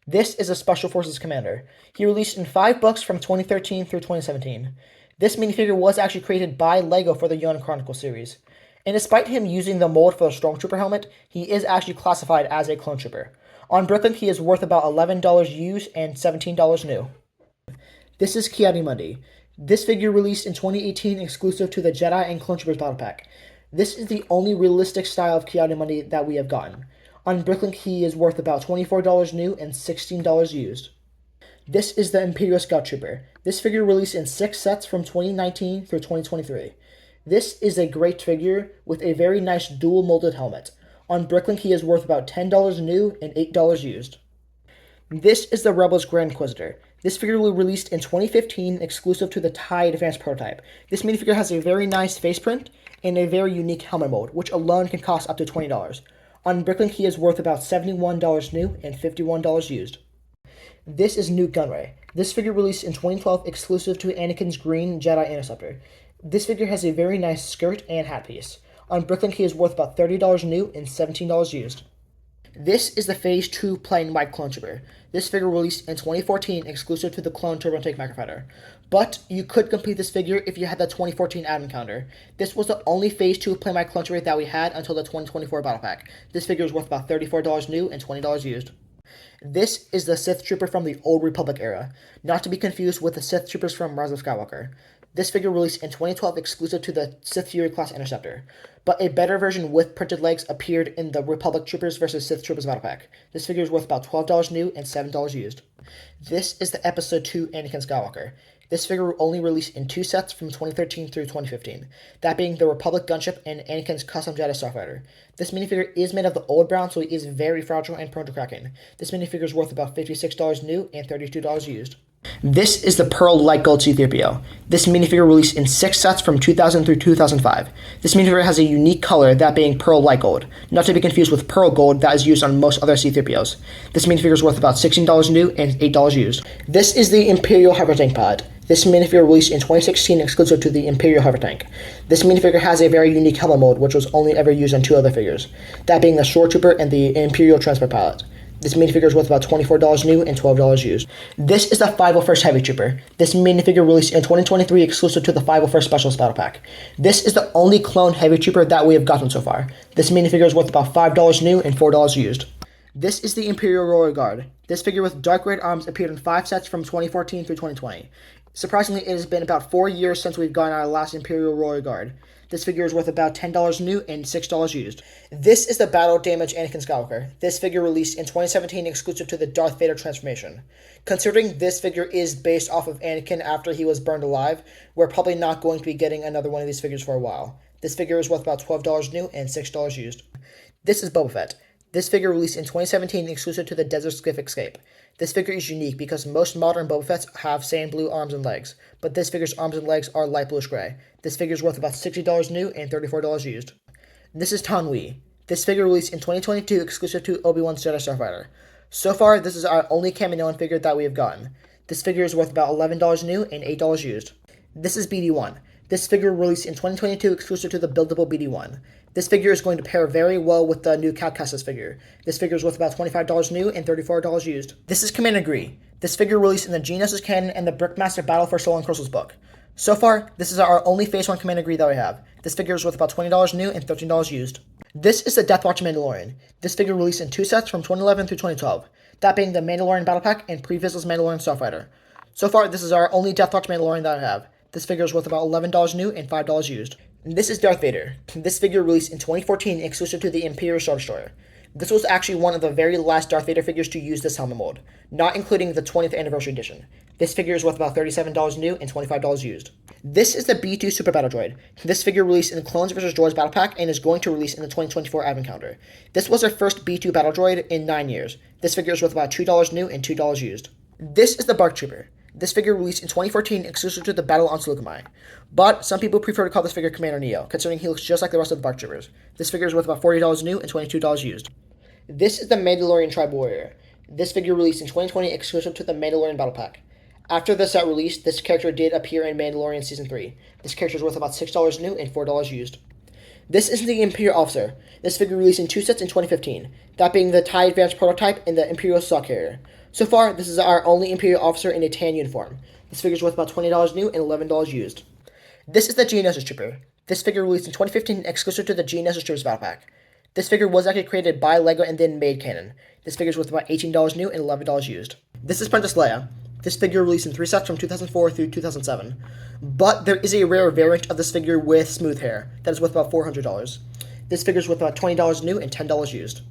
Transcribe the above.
This is a Special Forces commander. He released in 5 books from 2013 through 2017. This minifigure was actually created by LEGO for the Young Chronicle series. And despite him using the mold for the Stormtrooper helmet, he is actually classified as a clone trooper. On Bricklink, he is worth about $11 used and $17 new. This is Ki-Adi-Mundi. This figure released in 2018 exclusive to the Jedi and Clone Troopers Battle Pack. This is the only realistic style of Ki-Adi-Mundi that we have gotten. On Bricklink, he is worth about $24 new and $16 used. This is the Imperial Scout Trooper. This figure released in 6 sets from 2019 through 2023. This is a great figure with a very nice dual molded helmet. On Bricklink, he is worth about $10 new and $8 used. This is the Rebels Grand Inquisitor. This figure was released in 2015 exclusive to the TIE Advanced Prototype. This minifigure has a very nice face print and a very unique helmet mold, which alone can cost up to $20. On Bricklink, he is worth about $71 new and $51 used. This is Nute Gunray. This figure released in 2012 exclusive to Anakin's Green Jedi Interceptor. This figure has a very nice skirt and hat piece. On Bricklink, he is worth about $30 new and $17 used. This is the Phase 2 Plain White Clone Trooper. This figure released in 2014 exclusive to the Clone Turbo Tank Microfighter. But you could complete this figure if you had the 2014 Advent Calendar. This was the only Phase 2 Plain White Clone Trooper that we had until the 2024 Battle Pack. This figure is worth about $34 new and $20 used. This is the Sith Trooper from the Old Republic era, not to be confused with the Sith Troopers from Rise of Skywalker. This figure released in 2012 exclusive to the Sith Fury class Interceptor, but a better version with printed legs appeared in the Republic Troopers vs. Sith Troopers Battle Pack. This figure is worth about $12 new and $7 used. This is the Episode 2 Anakin Skywalker. This figure only released in 2 sets from 2013 through 2015, that being the Republic Gunship and Anakin's Custom Jedi Starfighter. This minifigure is made of the old brown, so he is very fragile and prone to cracking. This minifigure is worth about $56 new and $32 used. This is the Pearl Light Gold C-3PO. This minifigure released in 6 sets from 2000 through 2005. This minifigure has a unique color, that being Pearl Light Gold, not to be confused with Pearl Gold that is used on most other C-3POs. This minifigure is worth about $16 new and $8 used. This is the Imperial Hypertank Pod. This minifigure released in 2016 exclusive to the Imperial Hypertank. This minifigure has a very unique helmet mold, which was only ever used on 2 other figures, that being the Shore Trooper and the Imperial Transport Pilot. This minifigure is worth about $24 new and $12 used. This is the 501st Heavy Trooper. This minifigure released in 2023 exclusive to the 501st Specialist Battle Pack. This is the only clone Heavy Trooper that we have gotten so far. This minifigure is worth about $5 new and $4 used. This is the Imperial Royal Guard. This figure with dark red arms appeared in 5 sets from 2014 through 2020. Surprisingly, it has been about 4 years since we've gotten our last Imperial Royal Guard. This figure is worth about $10 new and $6 used. This is the Battle Damage Anakin Skywalker. This figure released in 2017 exclusive to the Darth Vader transformation. Considering this figure is based off of Anakin after he was burned alive, we're probably not going to be getting another one of these figures for a while. This figure is worth about $12 new and $6 used. This is Boba Fett. This figure released in 2017 exclusive to the Desert Skiff Escape. This figure is unique because most modern Boba Fetts have sand blue arms and legs, but this figure's arms and legs are light bluish gray. This figure is worth about $60 new and $34 used. This is Taun We. This figure released in 2022 exclusive to Obi-Wan's Jedi Starfighter. So far, this is our only Kaminoan figure that we have gotten. This figure is worth about $11 new and $8 used. This is BD-1. This figure released in 2022 exclusive to the buildable BD-1. This figure is going to pair very well with the new Cal Kestis figure. This figure is worth about $25 new and $34 used. This is Commander Gree. This figure released in the Geonosis canon and the Brickmaster Battle for Soul and Crystals book. So far, this is our only Phase 1 Commander Gree that we have. This figure is worth about $20 new and $13 used. This is the Death Watch Mandalorian. This figure released in 2 sets from 2011 through 2012, that being the Mandalorian Battle Pack and Pre-Vizsla Mandalorian Starfighter. So far, this is our only Death Watch Mandalorian that I have. This figure is worth about $11 new and $5 used. This is Darth Vader. This figure released in 2014 exclusive to the Imperial Star Destroyer. This was actually one of the very last Darth Vader figures to use this helmet mold, not including the 20th Anniversary Edition. This figure is worth about $37 new and $25 used. This is the B2 Super Battle Droid. This figure released in the Clones vs. Droids Battle Pack and is going to release in the 2024 Advent Calendar. This was our first B2 Battle Droid in 9 years. This figure is worth about $2 new and $2 used. This is the BARC Trooper. This figure released in 2014 exclusive to the Battle on Saleucami. But some people prefer to call this figure Commander Neo, considering he looks just like the rest of the BARC Troopers. This figure is worth about $40 new and $22 used. This is the Mandalorian Tribe Warrior. This figure released in 2020 exclusive to the Mandalorian Battle Pack. After the set release, this character did appear in Mandalorian Season 3. This character is worth about $6 new and $4 used. This is the Imperial Officer. This figure released in 2 sets in 2015, that being the TIE Advanced prototype and the Imperial Saw Carrier. So far, this is our only Imperial Officer in a tan uniform. This figure is worth about $20 new and $11 used. This is the Geonosis Trooper. This figure released in 2015 exclusive to the Geonosis Troopers Battle Pack. This figure was actually created by LEGO and then made canon. This figure is worth about $18 new and $11 used. This is Princess Leia. This figure released in 3 sets from 2004 through 2007. But there is a rare variant of this figure with smooth hair that is worth about $400. This figure is worth about $20 new and $10 used.